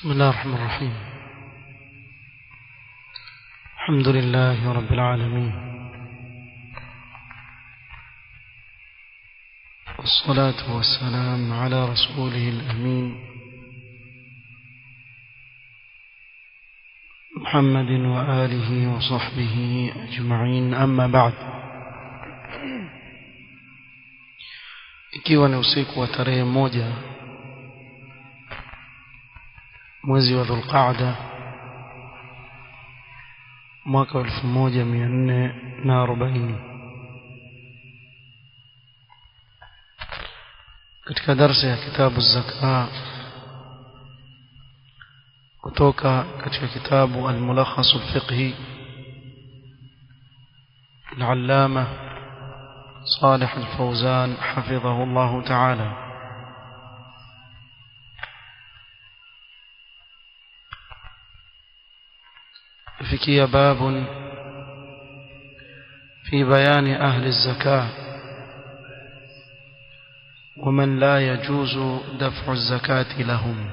بسم الله الرحمن الرحيم. الحمد لله رب العالمين، والصلاة والسلام على رسوله الأمين محمد وآله وصحبه أجمعين. أما بعد، ikiwa ni usiku wa tarehe 1 mwezi wa Dhulqaada mwaka 1440, katika darasa ya kitabu Zaka kutoka katika kitabu Al-Mulakhas Al-Fiqhi Al-Allama Salih Al-Fawzan حفظه الله تعالى. فيكي باب في بيان أهل الزكاة ومن لا يجوز دفع الزكاة لهم.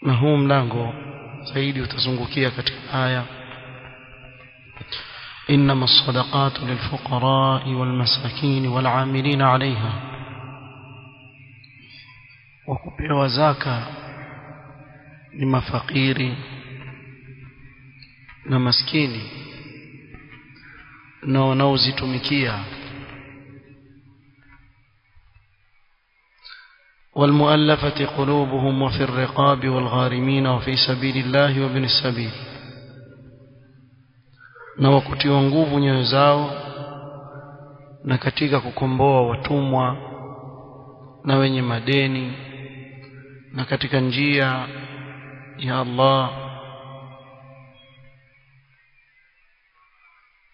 نهوم لانغو سيدي وتزنغكية كتك آية إنما الصدقات للفقراء والمساكين والعاملين عليها. وكبير زكاة لما فقيري نمسكيني نوزي تمكيا، والمؤلفة قلوبهم وفي الرقاب والغارمين وفي سبيل الله وابن السبيل. na wakutiwa nguvu nyoyo zao na katika kukomboa watumwa na wenye madeni na katika njia ya Allah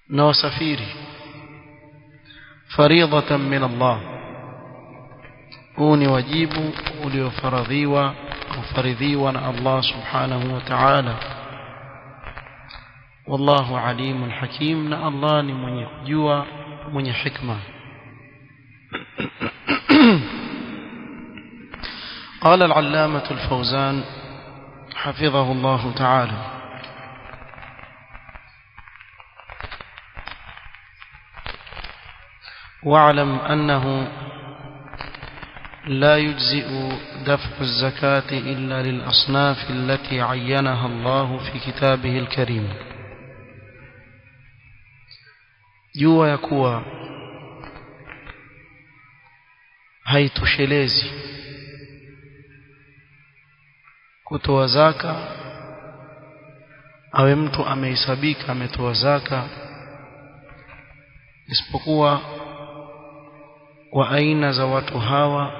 na wasafiri. Faridatan min Allah, huu ni wajibu uliofaradhiwa na Allah subhanahu wa ta'ala. والله عليم حكيم، na Allah ni mwenye kujua, mwenye hikma. قال العلامة الفوزان حفظه الله تعالى: واعلم أنه لا يجزئ دفع الزكاة إلا للأصناف التي عينها الله في كتابه الكريم. jua ya kuwa haitoshelezi kutoa zaka, awe mtu amehesabika ametoa zaka, isipokuwa kwa aina za watu hawa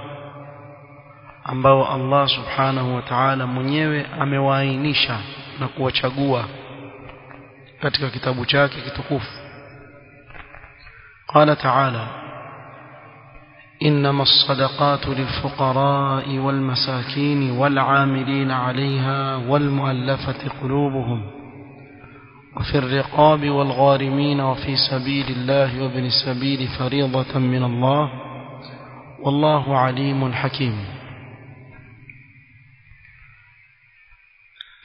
ambao Allah subhanahu wa ta'ala mwenyewe amewaainisha na kuwachagua katika kitabu chake kitukufu. قال تعالى: إنما الصدقات للفقراء والمساكين والعاملين عليها والمؤلفة قلوبهم وفي الرقاب والغارمين وفي سبيل الله وابن السبيل فريضة من الله والله عليم حكيم.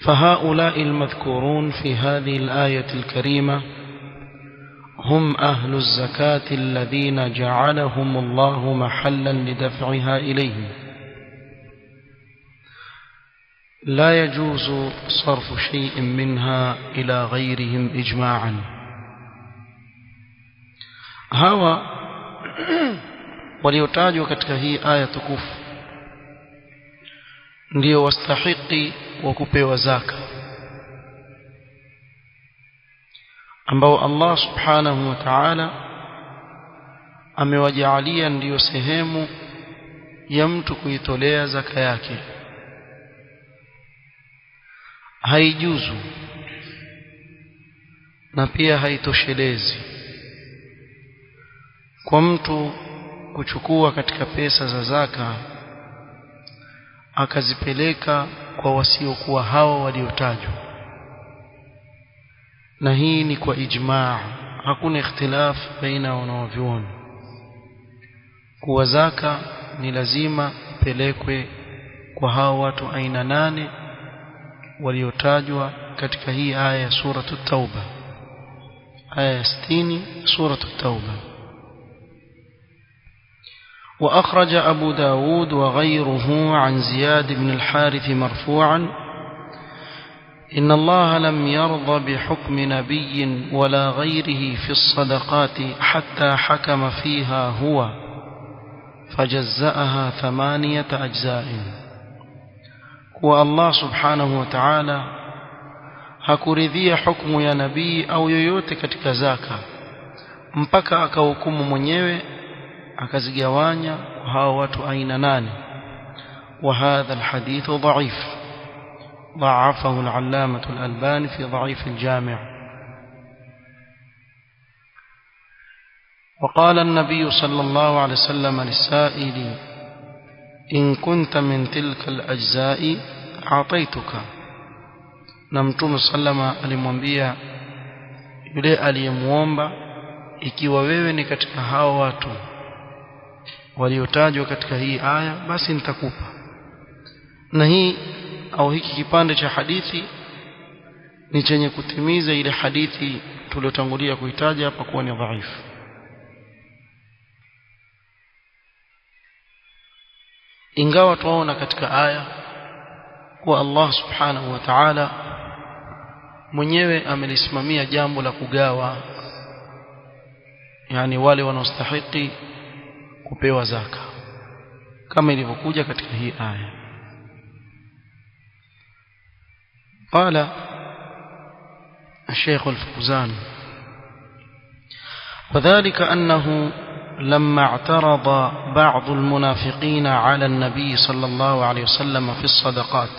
فهؤلاء المذكورون في هذه الآية الكريمة هم أهل الزكاة الذين جعلهم الله محلا لدفعها إليهم، لا يجوز صرف شيء منها إلى غيرهم إجماعا. هوا waliotajwa katika hii aya tukufu ndio wastahiki wa kupewa zaka, ambao Allah subhanahu wa ta'ala amewajaalia ndiyo sehemu ya mtu kuitolea zaka yake. Haijuzu na pia haitoshelezi kwa mtu kuchukua katika pesa za zaka akazipeleka kwa wasiokuwa hawa waliotajwa, na hii ni kwa ijmaa, hakuna ikhtilaf baina wanavyuoni. kuwa zaka ni lazima pelekwe kwa hao watu aina 8 waliotajwa katika hii aya ya suratu Tauba, aya ya 60 suratu Tauba. وأخرج أبو داود وغيره عن زياد بن الحارث مرفوعا: إن الله لم يرض بحكم نبي ولا غيره في الصدقات حتى حكم فيها هو فجزأها 8 أجزاء. والله سبحانه وتعالى hakuridhia hukumu ya nabii au yoyote katika zaka mpaka akahukumu mwenyewe akazigawanya kwa hao watu aina 8. وهذا الحديث ضعيف ضعفه العلامة الألباني في ضعيف الجامع. وقال النبي صلى الله عليه وسلم للسائل: إن كنت من تلك الأجزاء أعطيتك. نمتم sallama alimwambia yule aliyemuomba, ikiwa wewe ni katika hao watu waliotajwa katika hii aya basi nitakupa. Na hii au hiki kipande cha hadithi ni chenye kutimiza ile hadithi tuliyotangulia kuitaja hapa kuwa ni dhaifu. Ingawa tunaona katika aya kuwa Allah subhanahu wa ta'ala mwenyewe amelisimamia jambo la kugawa, yani wale wanaostahili kupewa zaka kama ilivyokuja katika hii aya. قال الشيخ الفوزان: وذلك أنه لما اعترض بعض المنافقين على النبي صلى الله عليه وسلم في الصدقات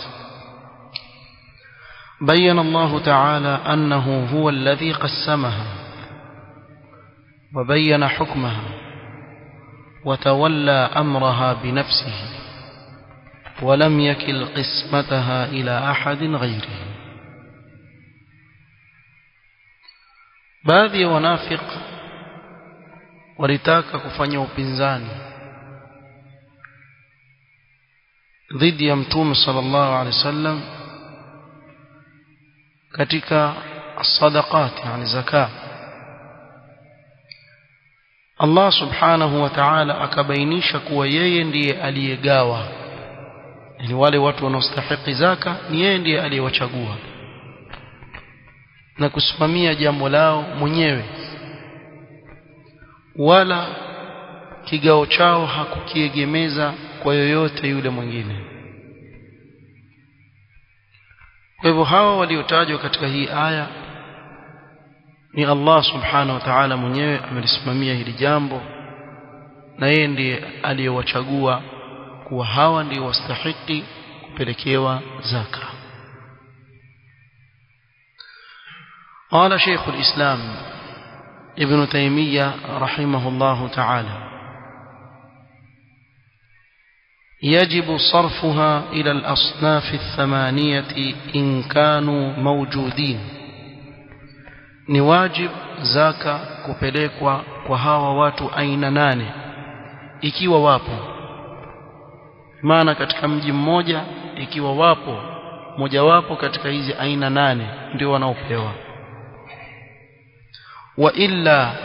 بين الله تعالى أنه هو الذي قسمها وبين حكمها وتولى أمرها بنفسه ولم يكل قسمتها إلى أحد غيره. baadhi ya wanafiq walitaka kufanya upinzani dhidi ya Mtume sallallahu alaihi wasallam katika sadaqat, yani zakat. Allah subhanahu wa ta'ala akabainisha kuwa yeye ndiye aliyegawa, yani wale watu wanaostahili zaka ni yeye ndiye aliyewachagua na kusimamia jambo lao mwenyewe, wala kigao chao hakukiegemeza kwa yoyote yule mwingine. Kwa hivyo hawa waliotajwa katika hii aya ni Allah subhanahu wa ta'ala mwenyewe amelisimamia hili jambo, na yeye ndiye aliyewachagua kuwa hawa ndio wastahili kupelekewa zaka. قال شيخ الإسلام ابن تيمية رحمه الله تعالى: يجب صرفها إلى الأصناف 8 إن كانوا موجودين. ni wajib zaka kupelekwa kwa hawa watu aina 8 ikiwa wapo. Maana katika mji mmoja ikiwa wapo mojawapo katika hizi aina 8 ndio wanaopewa. wa illa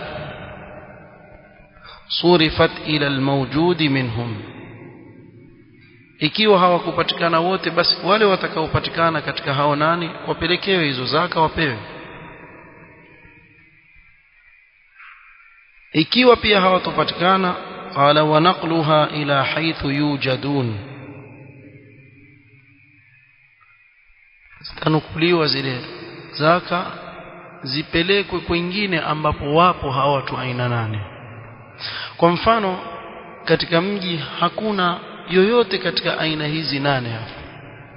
surifat ila almawjud minhum, ikiwa hawakupatikana wote basi wale watakaopatikana katika hao 8 wapelekewe hizo zaka, wapewe. ikiwa pia hawatopatikana, qala wa naqluha ila haythu yujadun, zitanukuliwa zile zaka zipelekwe kwingine ambapo wapo hawa watu aina 8. Kwa mfano katika mji hakuna yoyote katika aina hizi 8 hapa,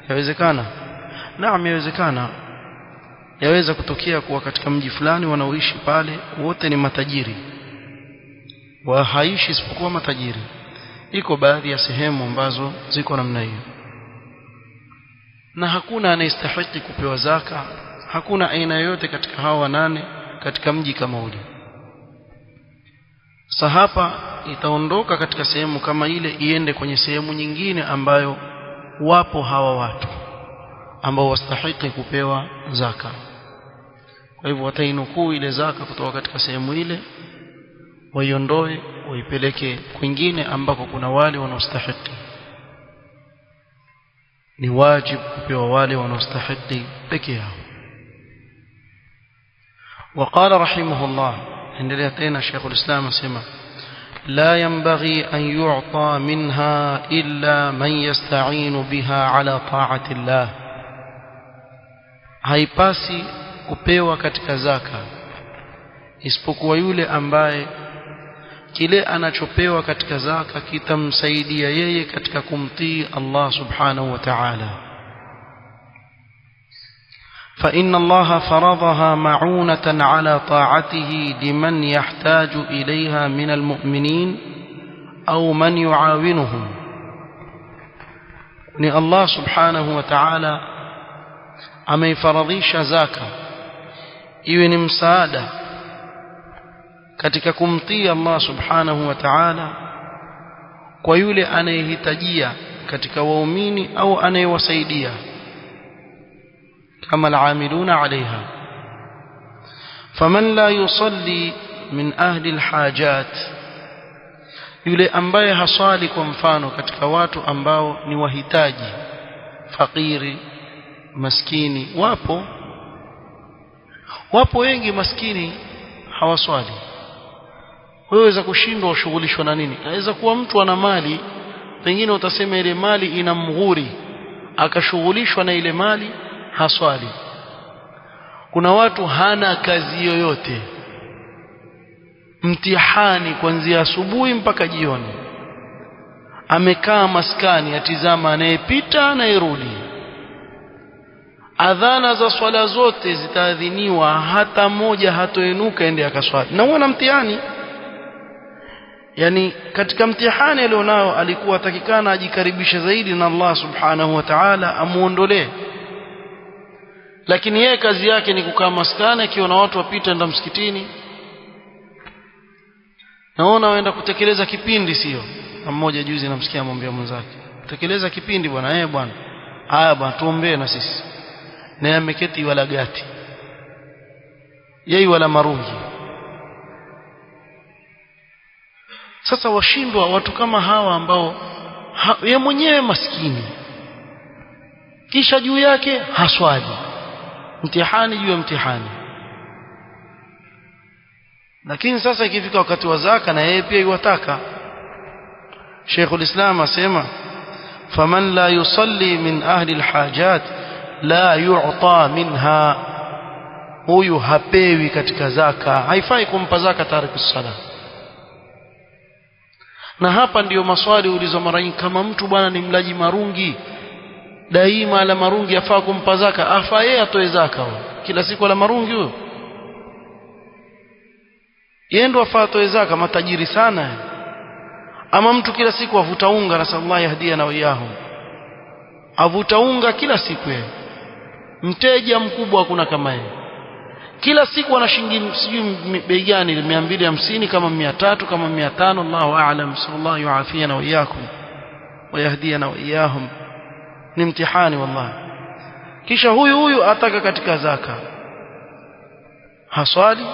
yawezekana? Naam, yawezekana. Yaweza kutokea kuwa katika mji fulani wanaoishi pale wote ni matajiri, wa haishi isipokuwa matajiri. Iko baadhi ya sehemu ambazo ziko namna hiyo, na hakuna anayestahili kupewa zaka, hakuna aina yoyote katika hawa 8 katika mji kama ule. Sasa hapa itaondoka katika sehemu kama ile iende kwenye sehemu nyingine ambayo wapo hawa watu ambao wastahiki kupewa zaka. Kwa hivyo watainukuu ile zaka kutoka katika sehemu ile, waiondoe waipeleke kwingine ambako kuna wale wanaostahiki. Ni wajibu kupewa wale wanaostahiki peke yao. وقال رحمه الله عندنا تينا شيخ الإسلام سمع لا ينبغي أن يعطى منها إلا من يستعين بها على طاعة الله. haipasi kupewa katika zaka isipokuwa yule ambaye kile anachopewa katika zaka kitamsaidia yeye katika kumtii Allah subhanahu wa ta'ala. فإن الله فرضها معونة على طاعته لمن يحتاج إليها من المؤمنين أو من يعاونهم. ni Allah subhanahu wa ta'ala ameifaradhisha zaka iwe ni msaada katika kumtii Allah subhanahu wa ta'ala kwa yule anayehitajia katika waumini au anayewasaidia kama al-amiluna 'alayha. faman la yusalli min ahli al-hajat, yule ambaye hasali kwa mfano katika watu ambao ni wahitaji, fakiri, maskini. Wapo wengi maskini hawaswali. Waweza kushindwa ushughulishwa na nini? Aweza kuwa mtu ana mali, pengine utasema ile mali inamghuri, akashughulishwa na ile mali, haswali. Kuna watu hana kazi yoyote, mtihani kuanzia asubuhi mpaka jioni, amekaa maskani atizama anayepita anayerudi. Adhana za swala zote zitaadhiniwa, hata moja hatoinuka ende akaswali, na huwa na mtihani. Yani katika mtihani alionao alikuwa atakikana ajikaribishe zaidi na Allah subhanahu wa ta'ala amuondolee, lakini yeye kazi yake ni kukaa maskani akiona watu wapita nda msikitini. Naona waenda kutekeleza kipindi, sio? Na mmoja juzi namsikia mwambia mwenzake, tekeleza kipindi bwana. Bwana, haya bwana, tuombee na sisi. Na ameketi wala gati, yeye wala marungi. Sasa washindwa watu kama hawa ambao yeye mwenyewe maskini, kisha juu yake haswali, mtihani juu ya mtihani. Lakini sasa ikifika wakati wa zaka na yeye pia yuwataka. Sheikhul Islam asema faman la yusalli min ahli alhajat la yu'ta minha, huyu hapewi katika zaka. Haifai kumpa zaka tariku sala. Na hapa ndiyo maswali ulizo mara nyingi, kama mtu bwana ni mlaji marungi daima, ala marungi afaa kumpa zaka? Afaa yeye atoe zaka kila siku ala marungi huyo? Yeye ndo afaa atoe zaka? Matajiri sana. Ama mtu kila siku avuta unga, na sallallahu yahdiana wa iyahum, avuta unga kila siku, yeye mteja mkubwa hakuna kama yeye. Kila siku ana shilingi sijui bei gani, 250 kama 300 kama 500, Allahu a'lam. Sallallahu yuafiyana wa iyyakum wa yahdiana wa iyahum. Ni mtihani wallahi. Kisha huyu ataka katika zaka, haswali,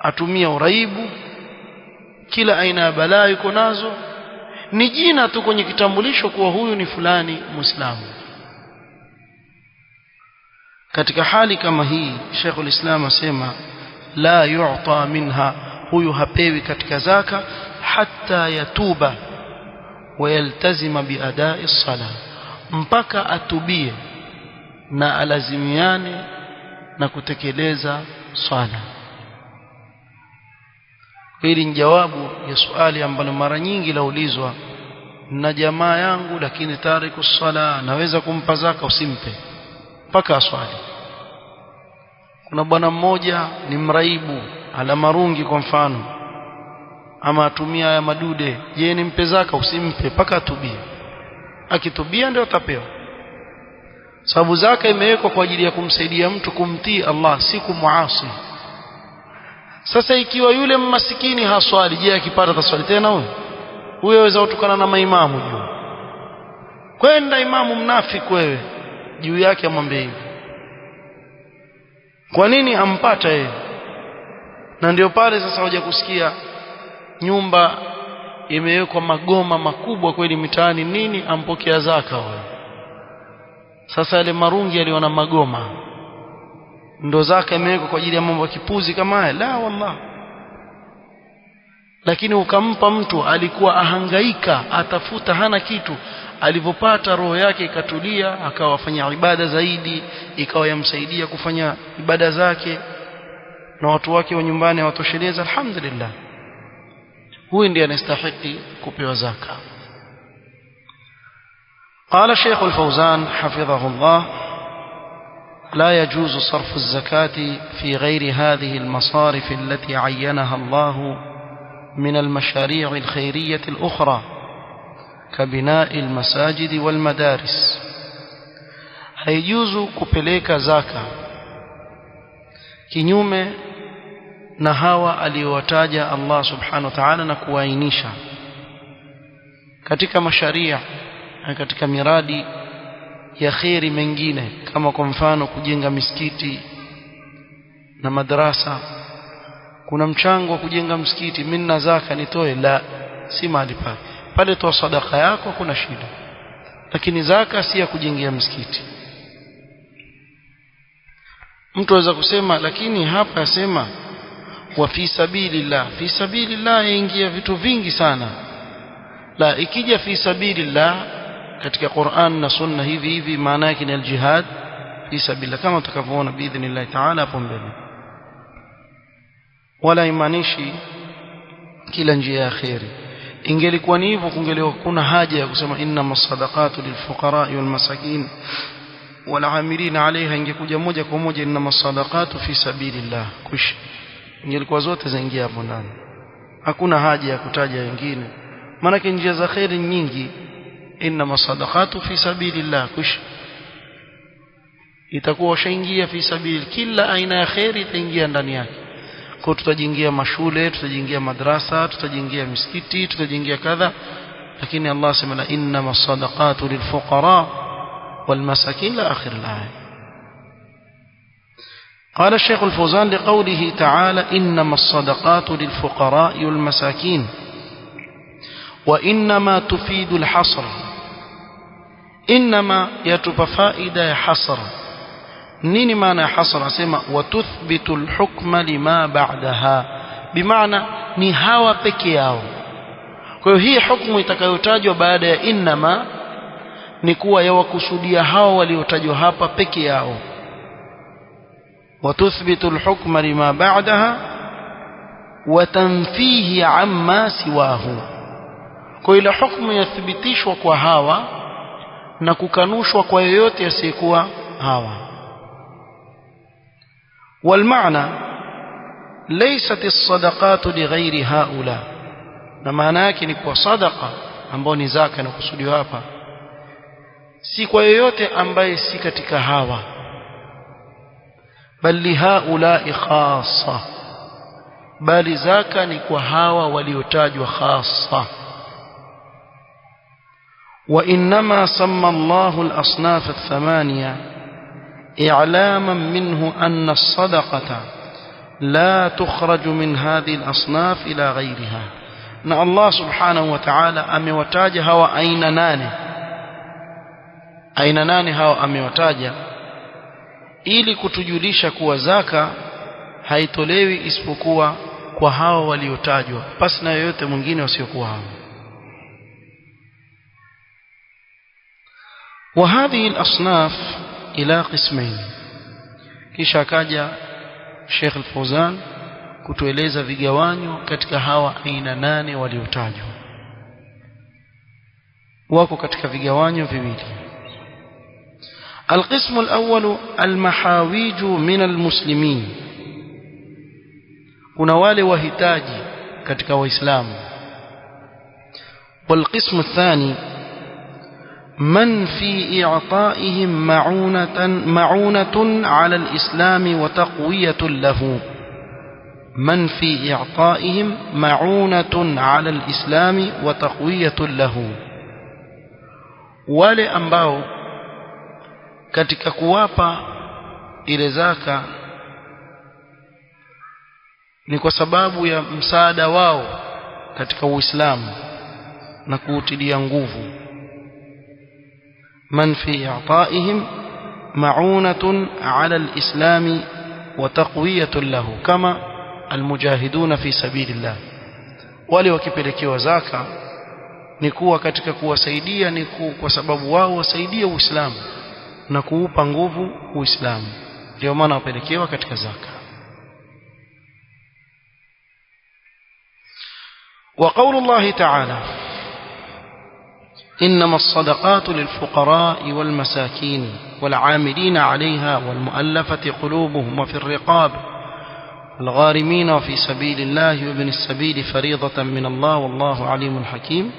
atumia uraibu, kila aina ya balaa yuko nazo, ni jina tu kwenye kitambulisho kuwa huyu ni fulani Muislamu. Katika hali kama hii Sheikhul Islam asema la yu'ta minha, huyu hapewi katika zaka hatta yatuba wa yaltazima biadai as-sala, mpaka atubie na alazimiane na kutekeleza swala. Hili ni jawabu ya swali ambalo mara nyingi laulizwa na jamaa yangu, lakini tariku sala naweza kumpa zaka? Usimpe mpaka aswali. Kuna bwana mmoja ni mraibu, ala marungi kwa mfano, ama atumia ya madude. Je, nimpe zaka? Usimpe mpaka atubie. Akitubia ndio atapewa, sababu zaka imewekwa kwa ajili ya kumsaidia mtu kumtii Allah, si kumuasi. Sasa ikiwa yule masikini haswali, je, akipata taswali tena huyo aweza kutukana na maimamu juu? Kwenda imamu mnafiki wewe, juu yake amwambie hivi. Kwa nini ampata yeye? Na ndio pale sasa waje kusikia nyumba imewekwa magoma makubwa kweli mitaani, nini ampokea zaka wewe. Sasa yale marungi aliona magoma ndo zaka imewekwa kwa ajili ya mambo ya kipuzi kama haya? La wallah. Lakini ukampa mtu alikuwa ahangaika atafuta hana kitu, alipopata roho yake ikatulia, akawafanya ibada zaidi, ikawa yamsaidia kufanya ibada zake na watu wake wa nyumbani watosheleza, alhamdulillah, huyu ndiye anastahili kupewa zaka. قال شيخ الفوزان حفظه الله: لا يجوز صرف الزكاة في غير هذه المصارف التي عينها الله من المشاريع الخيرية الأخرى كبناء المساجد والمدارس. haijuzu kupeleka zaka kinyume na hawa aliyowataja Allah subhanahu wa ta'ala na kuainisha katika masharia na katika miradi ya khairi mengine, kama kwa mfano kujenga misikiti na madrasa. Kuna mchango wa kujenga msikiti, mimi na zaka nitoe? La, si mahali pale. Pale toa sadaka yako, kuna shida, lakini zaka si ya kujengea msikiti. Mtu aweza kusema lakini hapa yasema wa fi sabilillah. Fi sabilillah yaingia vitu vingi sana. La, ikija fi sabilillah katika Qur'an na Sunna hivi hivi, maana yake ni al-jihad fi sabilillah, kama tutakavyoona biidhnillah ta'ala hapo mbele. Wala imaanishi kila njia ya khairi. Ingelikuwa ni hivyo, kungelewa kuna haja ya kusema innamas sadaqatu lilfuqara wal masakin wal 'amilina 'alayha, ingekuja moja kwa moja innamas sadaqatu fi sabilillah kush, ingelikuwa zote zaingia hapo ndani, hakuna haja ya kutaja wengine, maana njia za khairi nyingi. Innamas sadaqatu fi sabilillah kush, itakuwa washaingia fi sabil, kila aina ya khairi itaingia ndani yake. Kwa tutajingia mashule, tutajingia madrasa, tutajingia misikiti, tutajingia kadha, lakini Allah sema innamas sadaqatu lilfuqara wal masakin la akhir al-aya. قال الشيخ الفوزان لقوله تعالى إنما الصدقات للفقراء والمساكين وإنما تفيد الحصر. إنما يتبع فائدة حصر. nini maana ya hasra? Asema watuthbitu alhukma lima ba'daha, bimaana ni hawa peke yao. Kwa hiyo hii hukumu itakayotajwa baada ya innama ni kuwa yawakusudia hao waliotajwa hapa peke yao. watuthbitu alhukma lima ba'daha wa tanfihi amma siwahu. Kwa ile hukumu yathibitishwa kwa hawa na kukanushwa kwa yoyote yasiyekuwa hawa. والمعنى ليست الصدقات لغير هؤلاء، na maana yake ni kwa sadaqa ambao ni zaka na kusudiwa hapa si kwa yoyote ambaye si katika hawa, bali haulai khassa, bali zaka ni kwa hawa waliotajwa khassa. wa inma samma Allahu al-asnaf ath-thamaniya إعلاما منه أن الصدقة لا تخرج من هذه الأصناف إلى غيرها. أن الله سبحانه وتعالى أمewataja hawa aina nane hawa amewataja ili kutujulisha kuwa zaka haitolewi isipokuwa kwa hawa waliotajwa, pasi na yoyote mwingine wasiokuwa hawa. وهذه الأصناف ila qismain. Kisha akaja Sheikh Al-Fawzan kutueleza vigawanyo katika hawa aina 8 waliotajwa. Wako katika vigawanyo viwili. القسم الأول المحاويج من المسلمين, kuna wale wahitaji katika waislamu. والقسم الثاني من في إعطائهم معونة على الإسلام وتقوية له, من في إعطائهم معونة على الإسلام وتقوية له wale ambao katika kuwapa ile zaka ni kwa sababu ya msaada wao katika Uislamu na kuutilia nguvu. Man fi i'ta'ihim ma'unatun 'ala al-islam wa taqwiyatun lahu kama almujahiduna fi sabilillah. Wale wakipelekewa zaka ni kuwa katika kuwasaidia ni kwa sababu wao wasaidia Uislamu na kuupa nguvu Uislamu, ndio maana wapelekewa katika zaka. وقول الله تعالى إنما الصدقات للفقراء والمساكين والعاملين عليها والمؤلفة قلوبهم وفي الرقاب والغارمين وفي سبيل الله وابن السبيل فريضة من الله والله عليم حكيم.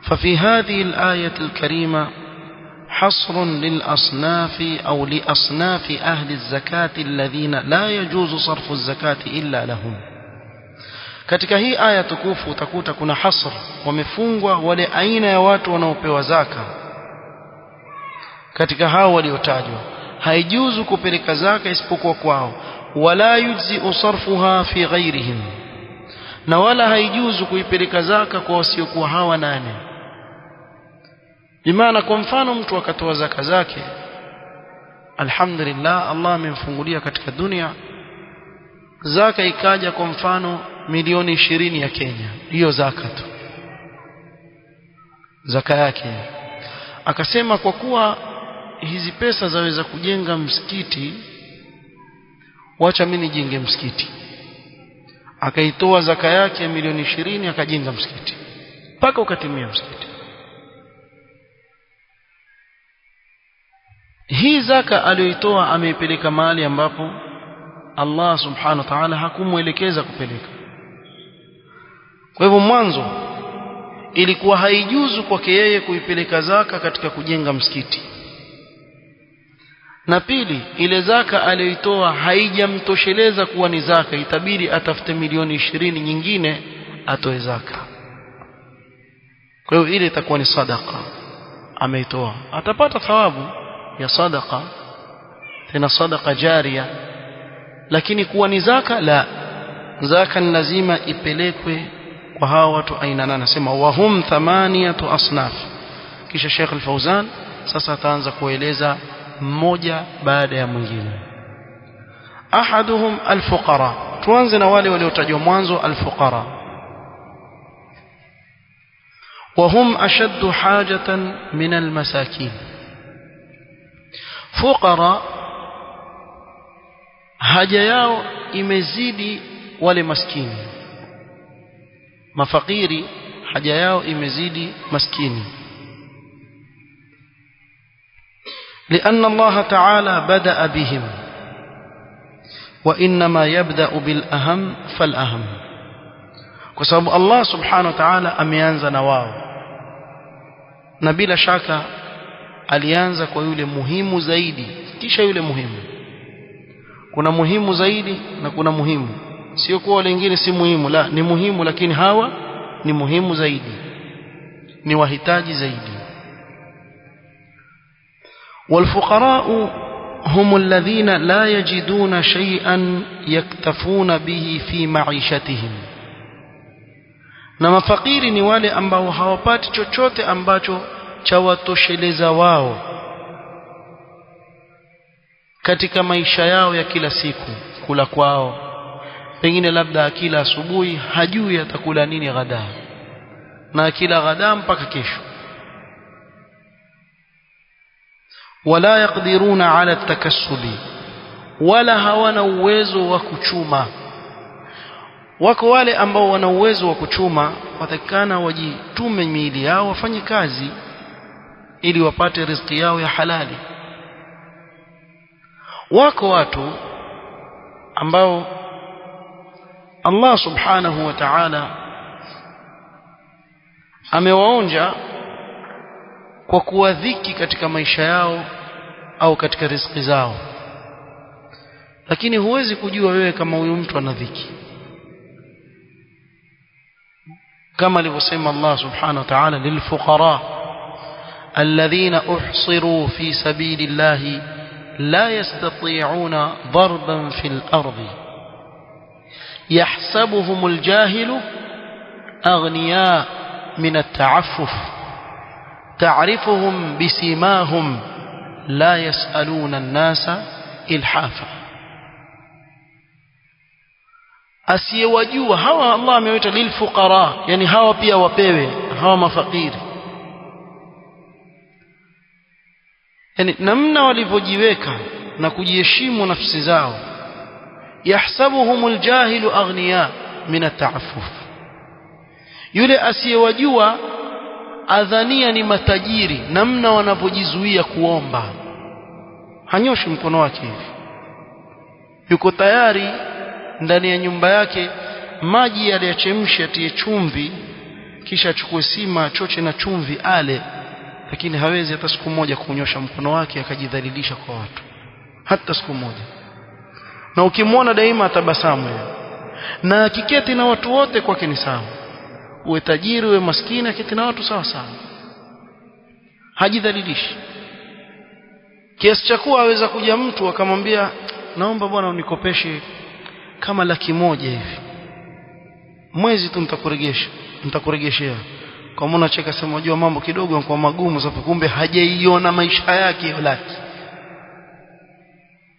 ففي هذه الآية الكريمة حصر للأصناف أو لأصناف أهل الزكاة الذين لا يجوز صرف الزكاة إلا لهم. katika hii aya tukufu utakuta kuna hasr, wamefungwa wale aina ya watu wanaopewa zaka. Katika hao waliotajwa haijuzu kupeleka zaka isipokuwa kwao, wala yujzi sarfuha fi ghairihim, na wala haijuzu kuipeleka zaka kwa wasiokuwa hawa nane. Bimaana kwa mfano mtu akatoa zaka zake, alhamdulillah, Allah amemfungulia katika dunia, zaka ikaja kwa mfano milioni 20 ya Kenya, hiyo zaka tu, zaka yake. Akasema kwa kuwa hizi pesa zaweza kujenga msikiti, wacha mimi nijenge msikiti. Akaitoa zaka yake milioni 20 akajenga msikiti mpaka ukatimia msikiti. Hii zaka aliyoitoa ameipeleka mahali ambapo Allah subhanahu wa ta'ala hakumuelekeza kupeleka. Kwa hivyo mwanzo ilikuwa haijuzu kwake yeye kuipeleka zaka katika kujenga msikiti, na pili ile zaka aliyoitoa haijamtosheleza kuwa ni zaka, itabidi atafute milioni 20 nyingine atoe zaka. Kwa hiyo ile itakuwa ni sadaqa ameitoa, atapata thawabu ya sadaqa, tena sadaqa jaria. Lakini kuwa ni zaka, la, zaka ni lazima ipelekwe kwa hawa watu aina nane. Anasema wahum 8 asnaf. Kisha Sheikh Al-Fauzan sasa ataanza kueleza mmoja baada ya mwingine. Ahaduhum al-fuqara. Tuanze na wale waliotajwa mwanzo, al-fuqara. Wahum ashaddu hajatan min al-masakin. Fuqara haja yao imezidi wale maskini. Mafakiri haja yao imezidi maskini. لأن الله تعالى بدأ بهم وإنما يبدأ بالأهم فالأهم. وسبب الله سبحانه وتعالى ameanza na wao, na bila shaka alianza kwa yule muhimu zaidi kisha yule muhimu. Kuna muhimu zaidi na kuna muhimu, sio kwa wale wengine si muhimu, la, ni muhimu, lakini hawa ni muhimu zaidi, ni wahitaji zaidi. والفقراء هم الذين لا يجدون شيئا يكتفون به في معيشتهم. na mafakiri ni wale ambao hawapati chochote ambacho chawatosheleza wao katika maisha yao ya kila siku. Kula kwao pengine labda akila asubuhi hajui atakula nini ghadaa, na akila ghadaa mpaka kesho. wala yaqdiruna ala takassubi, wala hawana uwezo wa kuchuma. Wako wale ambao wana uwezo wa kuchuma, watakana wajitume miili yao wafanye kazi ili wapate riziki yao ya halali. Wako watu ambao Allah subhanahu wa ta'ala amewaonja kwa kuwadhiki katika maisha yao au katika riziki zao, lakini huwezi kujua wewe kama huyu mtu ana dhiki, kama alivyosema Allah subhanahu wa ta'ala lilfuqara alladhina uhsiru fi sabilillahi la yastati'una darban fil ardi yahsabuhumul jahilu aghniya min at-ta'affuf ta'rifuhum bisimahum la yas'aluna an-nasa ilhafa. Asiyewajua hawa Allah amewaita lilfuqara, yani hawa pia wapewe, hawa mafakiri, yani namna walivyojiweka na kujiheshimu nafsi zao. Yahsabuhumul jahilu aghniya min at-ta'affuf, yule asiyewajua adhania ni matajiri, namna wanavyojizuia kuomba. Hanyoshi mkono wake hivi, yuko tayari ndani ya nyumba yake maji yale yachemshe, atie chumvi, kisha achukue sima choche na chumvi ale, lakini hawezi hata siku moja kunyosha mkono wake akajidhalilisha kwa watu, hata siku moja. Na ukimwona daima atabasamu yeye, na akiketi na watu wote kwake ni sawa, uwe tajiri uwe maskini, akiketi na watu sawa sawa, hajidhalilishi. Kiasi cha kuwa aweza kuja mtu akamwambia naomba bwana unikopeshe kama 100,000 hivi, mwezi tu nitakuregeshea. Kwa maana cheka sema unajua mambo kidogo yanakuwa magumu, sababu kumbe hajaiona maisha yake hiyo laki,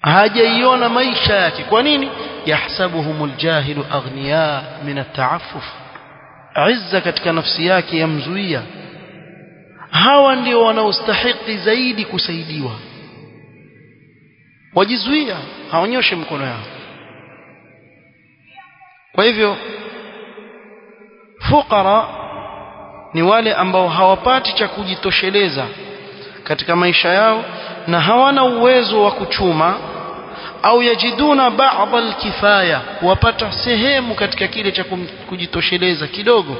hajaiona maisha yake. Kwa nini? Yahsabuhumul jahilu aghniya min at-ta'affuf, izza katika nafsi yake yamzuia. Hawa ndio wanaostahili zaidi kusaidiwa, wajizuia, haonyoshe mkono yao. Kwa hivyo fuqara ni wale ambao hawapati cha kujitosheleza katika maisha yao na hawana uwezo wa kuchuma, au yajiduna ba'd al-kifaya, wapata sehemu katika kile cha kujitosheleza kidogo.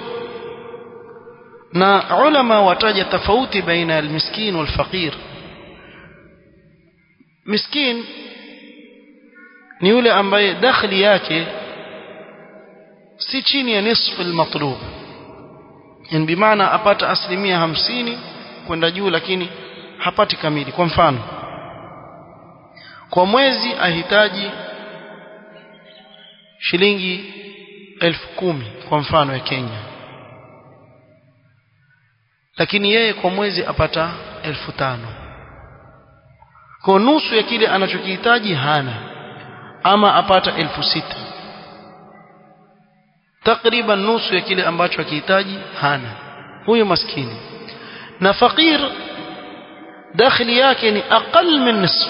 Na ulama wataja tofauti baina al-miskin wal-faqir. Miskin ni yule ambaye dakhli yake si chini ya nisfu al-matlub, yani bimaana apata 50% kwenda juu, lakini hapati kamili. Kwa mfano, kwa mwezi ahitaji shilingi 10,000 kwa mfano ya Kenya, lakini yeye kwa mwezi apata 5,000, kwa nusu ya kile anachokihitaji hana, ama apata 6,000, takriban nusu ya kile ambacho akihitaji hana. Huyo maskini. Na fakir dakhli yake ni aqal min nisf,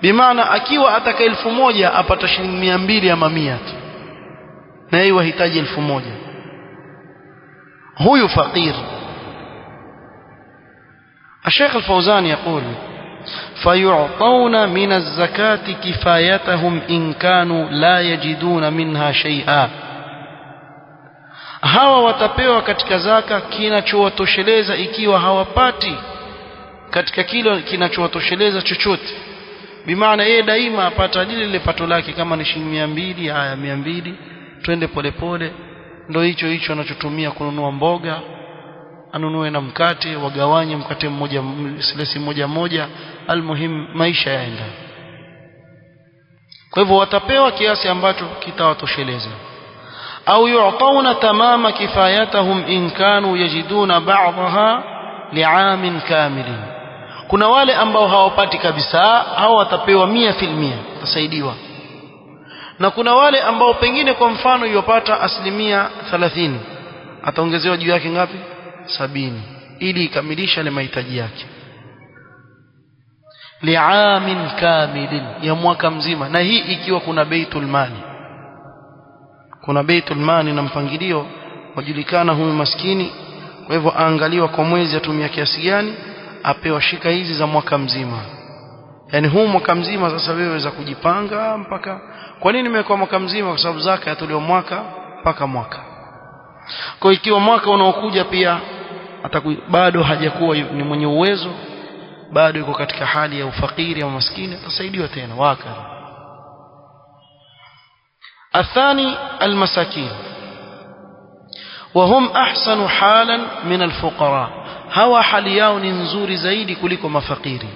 bimaana akiwa ataka 1,000 apata shilingi 200 ama 100 tu, na yeye wahitaji 1,000. huyu fakir. الشيخ الفوزان يقول فيعطون من الزكاة كفايتهم إن كانوا لا يجدون منها شيئا. hawa watapewa katika zaka kinachowatosheleza ikiwa hawapati katika kile kinachowatosheleza chochote. Bimaana yeye daima apata lile pato lake, kama ni shilingi 200, haya 200, twende polepole, ndio hicho anachotumia kununua mboga, anunue na mkate, wagawanye mkate mmoja, silesi moja, almuhim maisha yaenda. Kwa hivyo watapewa kiasi ambacho kitawatosheleza. au yu'tauna tamama kifayatahum in kanu yajiduna ba'daha li'amin kamilin. Kuna wale ambao hawapati kabisa, hao watapewa 100%, watasaidiwa. Na kuna wale ambao pengine kwa mfano yopata 30%, ataongezewa juu yake ngapi? 70, ili ikamilisha ile mahitaji yake. Li'amin kamilin, ya mwaka mzima. Na hii ikiwa kuna baitul mali, kuna baitul mali na mpangilio wajulikana huyu maskini. Kwa hivyo aangaliwa kwa mwezi atumia kiasi gani, apewa shika hizi za mwaka mzima. Yani huu mwaka mzima sasa wewe waweza kujipanga mpaka. Kwa nini nimekuwa mwaka mzima? Kwa sababu zaka yatolewa mwaka mpaka mwaka. Kwa ikiwa mwaka unaokuja pia bado hajakuwa ni mwenye uwezo, bado yuko katika hali ya ufakiri au maskini, atasaidiwa tena waka. الثاني المساكين وهم أحسن حالا من الفقراء هوا حاليao ni nzuri zaidi kuliko mafakiri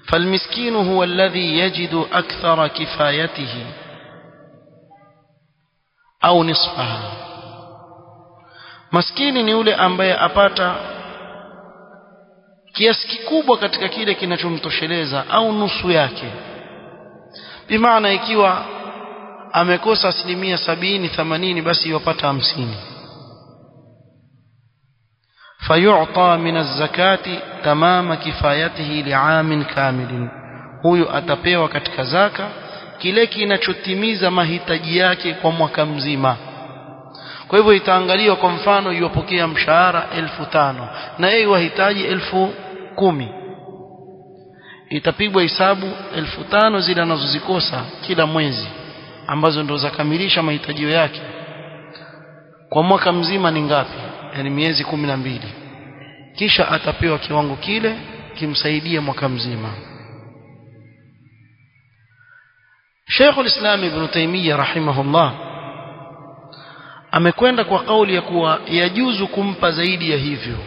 فالمسكين هو الذي يجد أكثر كفايته أو نصفها maskini ni yule ambaye apata kiasi kikubwa katika kile kinachomtosheleza au nusu yake bimaana ikiwa amekosa 70-80 basi yupata 50 fayu'ta min az-zakati tamama kifayatihi li'amin kamilin huyu atapewa katika zaka kile kinachotimiza mahitaji yake kwa mwaka mzima kwa hivyo itaangaliwa kwa mfano yupokea mshahara 1500 na yeye wahitaji 10,000 itapigwa hesabu 1500 zile anazozikosa kila mwezi ambazo ndo zakamilisha mahitaji yake kwa mwaka mzima ni ngapi yani miezi 12 kisha atapewa kiwango kile kimsaidie mwaka mzima Sheikh al-Islam Ibn Taymiyyah rahimahullah amekwenda kwa kauli ya kuwa yajuzu kumpa zaidi ya hivyo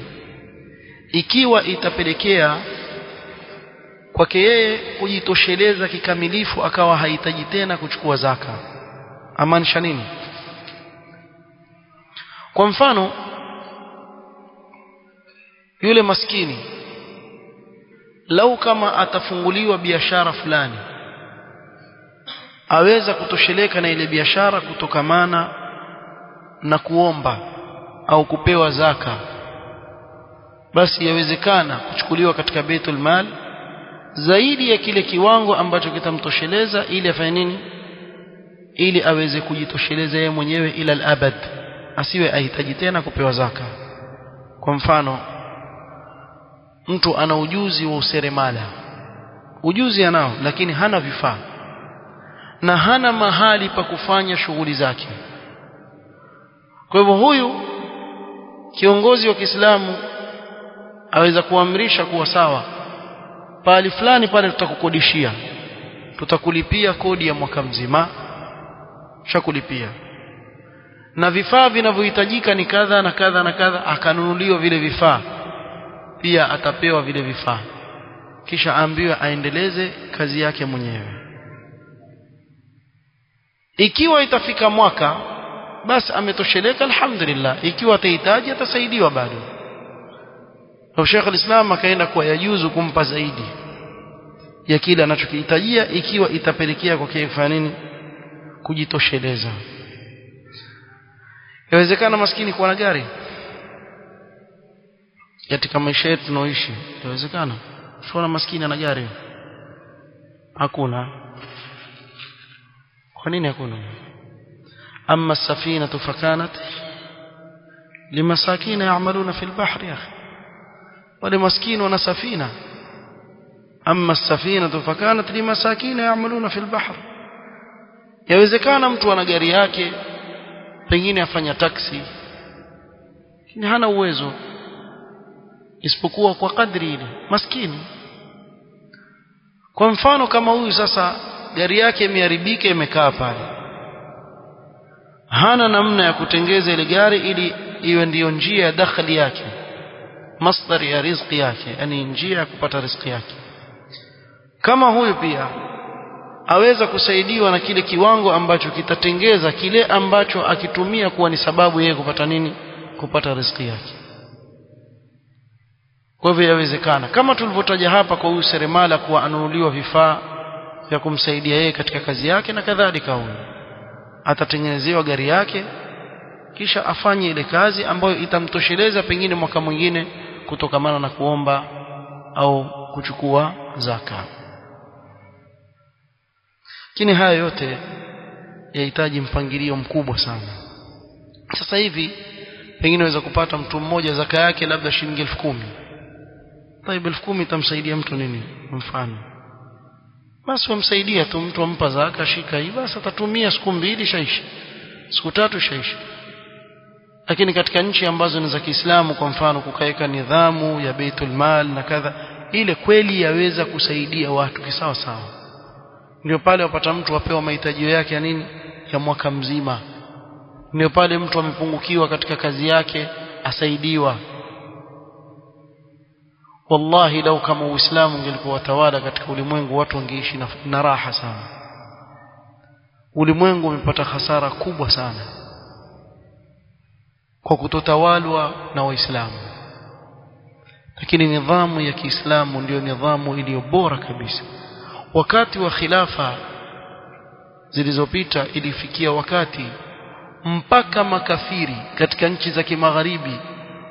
ikiwa itapelekea kwake yeye kujitosheleza kikamilifu akawa hahitaji tena kuchukua zaka amaanisha nini kwa mfano yule maskini lau kama atafunguliwa biashara fulani aweza kutosheleka na ile biashara kutokamana na kuomba au kupewa zaka basi yawezekana kuchukuliwa katika Baitul Mal zaidi ya kile kiwango ambacho kitamtosheleza ili afanye nini ili aweze kujitosheleza yeye mwenyewe ila al-abad asiwe ahitaji tena kupewa zaka kwa mfano mtu ana ujuzi wa useremala ujuzi anao lakini hana vifaa na hana mahali pa kufanya shughuli zake kwa hivyo huyu kiongozi wa Kiislamu aweza kuamrisha kuwa sawa pale fulani pale tutakukodishia tutakulipia kodi ya mwaka mzima shakulipia na vifaa vinavyohitajika ni kadha na kadha na kadha akanunuliwa vile vifaa pia atapewa vile vifaa kisha aambiwe aendeleze kazi yake mwenyewe ikiwa itafika mwaka basi ametosheleka alhamdulillah ikiwa atahitaji atasaidiwa bado na Sheikh al-Islam akaenda kwa yajuzu kumpa zaidi ya kile anachokihitajia ikiwa itapelekea kwa kifanya nini kujitosheleza yawezekana maskini kuwa na gari katika maisha yetu tunaoishi yawezekana sio maskini ana gari hakuna kwa nini hakuna amma as-safinatu fakanat limasakin ya'maluna fil bahri ya akhi wale maskini wana safina amma as-safinatu fakanat limasakin ya'maluna fil bahr yawezekana mtu ana gari yake pengine afanya taksi lakini hana uwezo isipokuwa kwa kadri ile maskini kwa mfano kama huyu sasa gari yake imeharibika imekaa pale hana namna ya kutengeza ile gari ili iwe ndiyo njia ya dakhli yake masdar ya riziki yake yani njia ya kupata riziki yake kama huyu pia aweza kusaidiwa na kile kiwango ambacho kitatengeza kile ambacho akitumia kuwa ni sababu yeye kupata nini kupata riziki yake kwa hivyo yawezekana kama tulivyotaja hapa kwa huyu seremala kuwa anunuliwa vifaa vya kumsaidia yeye katika kazi yake na kadhalika huyu atatengenezewa gari yake kisha afanye ile kazi ambayo itamtosheleza pengine mwaka mwingine kutokamana na kuomba au kuchukua zaka lakini haya yote yahitaji mpangilio mkubwa sana sasa hivi pengine unaweza kupata mtu mmoja zaka yake labda shilingi 10,000 طيب 10,000 itamsaidia mtu nini mfano basi wamsaidia tu mtu ampa zaka shika hii basi atatumia siku 2 shaisha siku 3 shaisha lakini katika nchi ambazo ni za Kiislamu kwa mfano kukaeka nidhamu ya Baitul Mal na kadha ile kweli yaweza kusaidia watu kisawa sawa ndio pale wapata mtu apewa mahitaji yake ya nini, ya mwaka mzima. Ndio pale mtu amepungukiwa katika kazi yake asaidiwa. Wallahi lau kama Uislamu ungelikuwa watawala katika ulimwengu, watu wangeishi na raha sana. Ulimwengu umepata hasara kubwa sana kwa kutotawalwa na Waislamu. Lakini nidhamu ya Kiislamu ndio nidhamu iliyo bora kabisa. Wakati wa khilafa zilizopita ilifikia wakati mpaka makafiri katika nchi za kimagharibi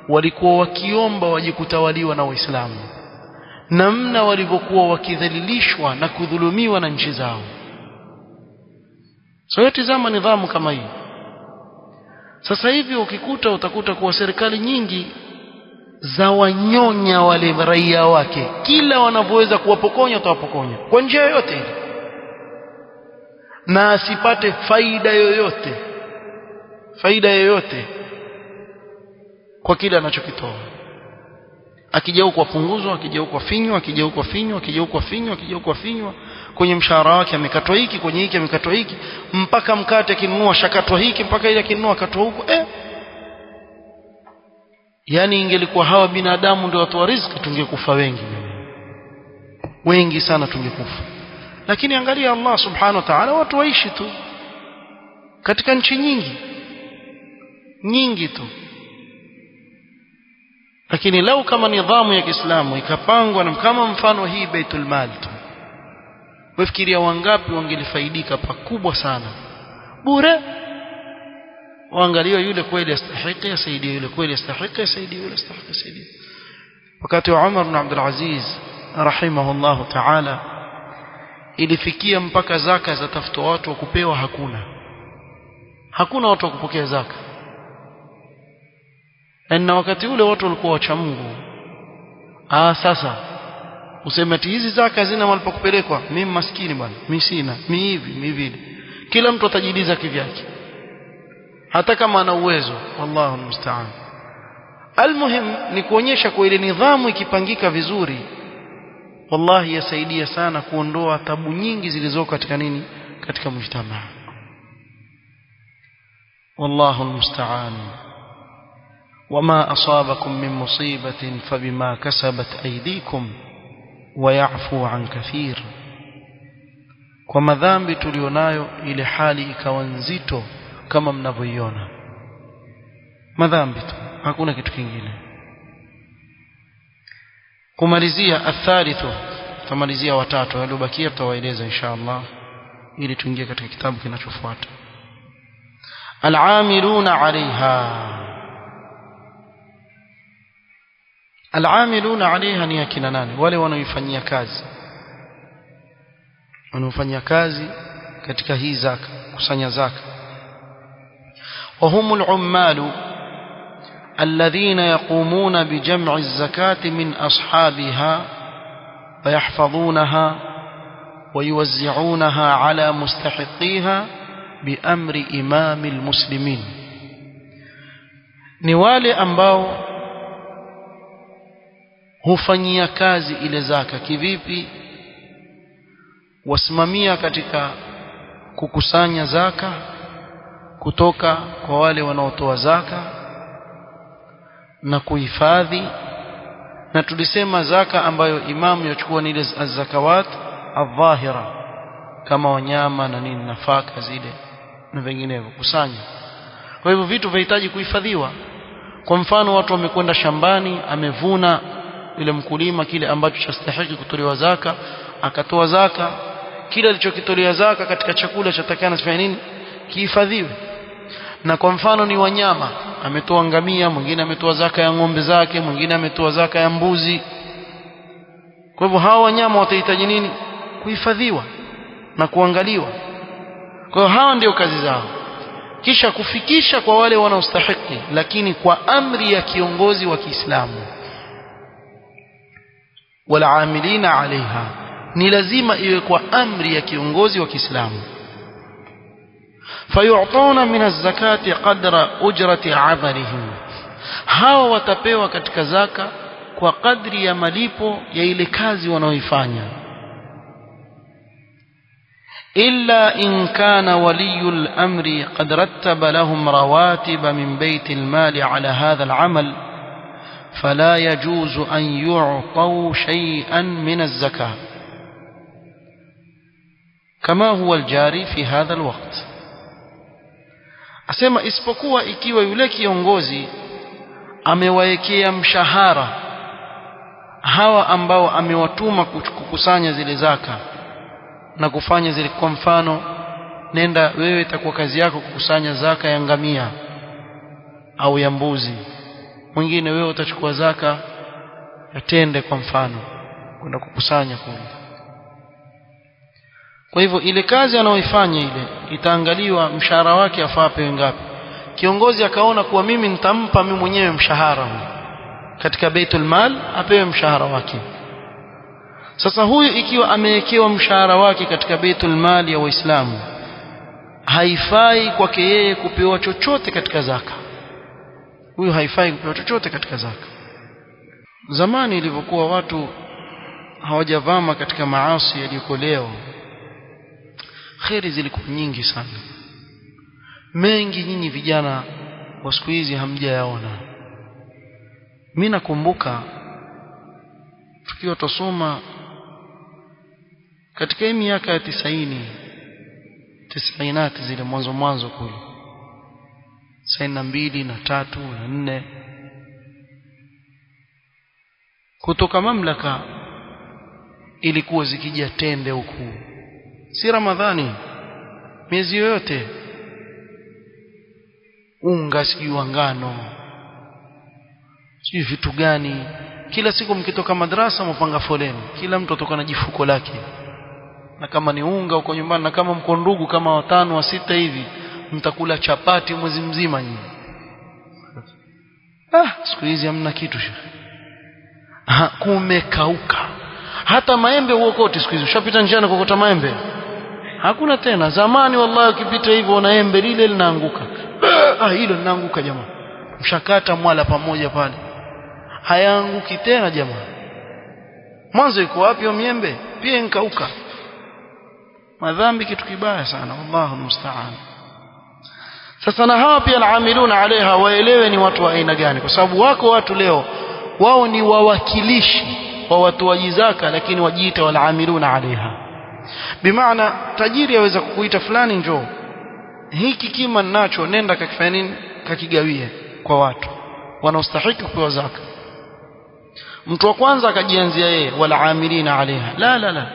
walikuwa wakiomba waje kutawaliwa na Waislamu, namna walivyokuwa wakidhalilishwa na kudhulumiwa na nchi zao. So tazama nidhamu kama hii. Sasa hivi utakuta kuwa serikali nyingi za wanyonya wale raia wake, kila wanavyoweza kuwapokonya utawapokonya kwa njia yoyote ile, na asipate faida yoyote kwa kile anachokitoa. Akija huko apunguzwa, akija huko afinywa, akija huko afinywa, akija huko afinywa, akija huko afinywa. Kwenye mshahara wake amekatwa hiki, kwenye hiki amekatwa hiki, mpaka mkate akinunua shakatwa hiki, mpaka ile akinunua katwa huko. Yani ingelikuwa hawa binadamu ndio watu wa riziki, tungekufa wengi sana tungekufa. Lakini angalia Allah subhanahu wa ta'ala, watu waishi tu katika nchi nyingi tu. Lakini lau kama nidhamu ya Kiislamu ikapangwa na kama mfano hii Baitul Mal tu, wafikiria wangapi wangelifaidika pakubwa sana bure. Waangalia yule kweli astahiki asaidie, yule kweli astahiki asaidie, yule astahiki asaidie. Wakati wa Umar ibn Abdul Aziz rahimahullah ta'ala, ilifikia mpaka zaka za tafutwa watu wa kupewa hakuna watu wa kupokea zaka. Na wakati ule watu walikuwa wacha Mungu. Sasa useme ati hizi zaka zina mahali pa kupelekwa, mimi maskini bwana, mimi sina, mimi hivi. Kila mtu atajidiza kivyake, hata kama ana uwezo. Wallahu musta'an. Almuhim ni kuonyesha kwa ile nidhamu ikipangika vizuri, wallahi yasaidia sana kuondoa tabu nyingi zilizoko katika nini, katika mujtamaa. Wallahu musta'an. وما أصابكم من مصيبة فبما كسبت أيديكم ويعفو عن كثير. kwa madhambi tulionayo ile hali ikawa nzito kama mnavyoiona, madhambi tu, hakuna kitu kingine. Kumalizia athalithu, tamalizia watatu waliobakia, tutawaeleza inshallah ili tuingie katika kitabu kinachofuata. Al-amiluna 'alayha. Al-amiluna 'alayha ni akina nani? Wale wanaoifanyia kazi katika hii zaka, kusanya zaka. وهم العمال الذين يقومون بجمع الزكاة من أصحابها ويحفظونها ويوزعونها على مستحقيها بأمر إمام المسلمين. ni wale ambao hufanyia kazi ile zaka. Kivipi? Wasimamia katika kukusanya zaka kutoka kwa wale wanaotoa zaka na kuhifadhi. Na tulisema zaka ambayo imamu yachukua ni ile zakawat adh-dhahira, kama wanyama na nini, nafaka zile na vinginevyo, kusanya. Kwa hivyo vitu vinahitaji kuhifadhiwa. Kwa mfano watu wamekwenda shambani, amevuna ile mkulima kile ambacho chastahili kutolewa zaka, akatoa zaka, kile alichokitolea zaka katika chakula chatakana sifanye nini, kihifadhiwe. Na kwa mfano ni wanyama, ametoa ngamia, mwingine ametoa zaka ya ng'ombe zake, mwingine ametoa zaka ya mbuzi. Kwa hivyo hawa wanyama watahitaji nini? Kuhifadhiwa na kuangaliwa. Kwa hiyo hawa ndio kazi zao, kisha kufikisha kwa wale wanaostahili, lakini kwa amri ya kiongozi wa Kiislamu. Wal-amilina 'alayha, ni lazima iwe kwa amri ya kiongozi wa Kiislamu. Fayu'tuna min az-zakati qadra ujrati 'amalihim, hawa watapewa katika zaka kwa kadri ya malipo ya ile kazi wanaoifanya. إلا إن كان ولي الأمر قد رتب لهم رواتب من بيت المال على هذا العمل فلا يجوز أن يعطوا شيئا من الزكاة كما هو الجاري في هذا الوقت. asema isipokuwa ikiwa yule kiongozi amewaekea mshahara hawa ambao amewatuma kukusanya zile zaka na kufanya zile, kwa mfano nenda wewe, itakuwa kazi yako kukusanya zaka ya ngamia au ya mbuzi, mwingine wewe utachukua zaka ya tende kwa mfano kwenda kukusanya kule. Kwa hivyo ile kazi anayoifanya ile itaangaliwa mshahara wake afaa pewe ngapi. Kiongozi akaona kuwa mimi nitampa mimi mwenyewe mshahara katika Baitul Mal, apewe mshahara wake. Sasa huyu ikiwa amewekewa mshahara wake katika Baitul Mal ya Waislamu, haifai kwake yeye kupewa chochote katika zaka. Huyu haifai kupewa chochote katika zaka. Zamani ilivyokuwa watu hawajavama katika maasi yaliyoko leo, khairi zilikuwa nyingi sana, mengi nyinyi vijana wa siku hizi hamjayaona. Mimi nakumbuka tukiwa tusoma katika miaka ya 90 zile mwanzo kule 92 na 3 na 4, kutoka mamlaka ilikuwa zikija tende huku, si Ramadhani, miezi yote, unga sijui ngano sijui vitu gani. Kila siku mkitoka madrasa mpanga foleni, kila mtu atoka na jifuko lake, na kama ni unga uko nyumbani, na kama mko ndugu kama 5 au 6 hivi, mtakula chapati mwezi mzima nyinyi. Siku hizi hamna kitu shekhi, kumekauka. Hata maembe uokote siku hizi, ushapita njiani kokota maembe hakuna tena. Zamani wallahi ukipita hivyo una embe lile linaanguka, hilo linaanguka jamaa, mshakata mwala pamoja pale, hayaanguki tena jamaa. Mwanzo iko wapi wa miembe? Pia inkauka. Madhambi kitu kibaya sana, wallahu musta'an. Sasa na hawa pia al-amiluna alaiha waelewe ni watu wa aina gani, kwa sababu wako watu leo wao ni wawakilishi wa watu wa zaka, lakini wajiita wal-amiluna alaiha. Bimaana tajiri aweza kukuita fulani, njoo hiki kima ninacho, nenda kakifanya nini, kakigawie kwa watu wanaostahili kupewa zaka. Mtu wa kwanza akajianzia yeye, wal-amilina alaiha. La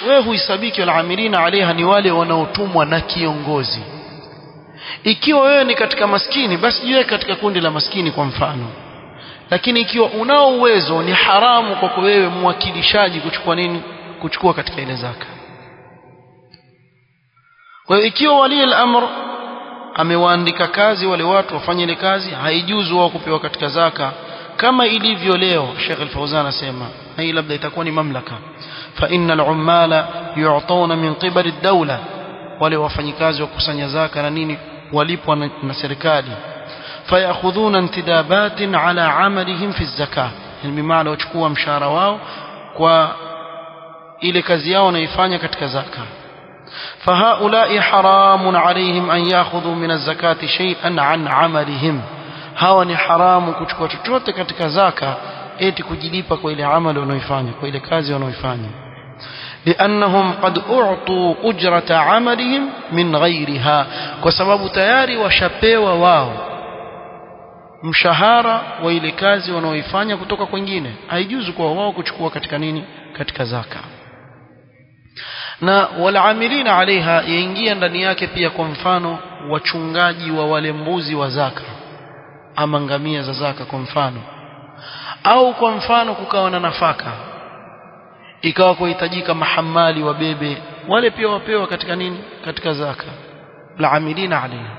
wewe huisabiki wal-amilina alaiha ni wale wanaotumwa na kiongozi. Ikiwa wewe ni katika maskini, basi jiwe katika kundi la maskini kwa mfano. Lakini ikiwa unao uwezo, ni haramu kwako wewe mwakilishaji kuchukua nini, kuchukua katika ile zaka. Kwa hiyo ikiwa wali al-amr amewaandika kazi wale watu wafanye ile kazi, haijuzu wao kupewa katika zaka kama ilivyo leo. Sheikh Al-Fawzan anasema hii labda itakuwa ni mamlaka, fa innal ummala yu'tuna min qibali ad-dawla, wale wafanyikazi wa kusanya zaka na nini walipwa na serikali, fayakhudhuna intidabatin ala amalihim fi az-zakah, yani maana wachukua mshahara wao kwa ile kazi yao wanaifanya katika zaka. فهؤلاء حرام عليهم أن يأخذوا من الزكاة شيئا عن عملهم. hawa ni haramu kuchukua chochote katika zaka eti kujilipa kwa ile amali wanaoifanya, kwa ile kazi wanaoifanya. لأنهم قد أعطوا أجرة عملهم من غيرها, kwa sababu tayari washapewa wao mshahara wa ile kazi wanaoifanya kutoka kwingine. Haijuzu kwa wao kuchukua katika nini, katika zaka. Na wal-amilina alaiha yaingia ndani yake pia kwa mfano wachungaji wa wale mbuzi wa zaka ama ngamia za zaka kwa mfano, au kwa mfano kukawa na nafaka ikawa kuhitajika mahamali wabebe, wale pia wapewa katika nini, katika zaka, al-amilina alaiha.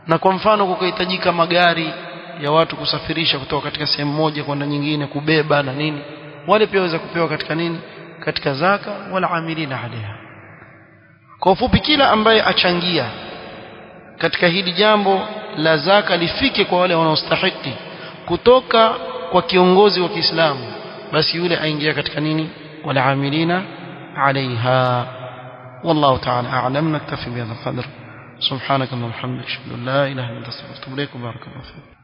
Na kwa mfano kukahitajika magari ya watu kusafirisha kutoka katika sehemu moja kwenda nyingine, kubeba na nini, wale pia waweza kupewa katika nini, katika zaka, wal-amilina alaiha. Kwa ufupi, kila ambaye achangia katika hili jambo la zaka lifike kwa wale wanaostahili kutoka kwa kiongozi wa Kiislamu, basi yule aingia katika nini, wal-amilina عليها. والله تعالى أعلم. نكتفي بهذا القدر. سبحانك اللهم وبحمدك أشهد أن لا إله إلا أنت أستغفرك وأتوب إليك. بارك الله فيك.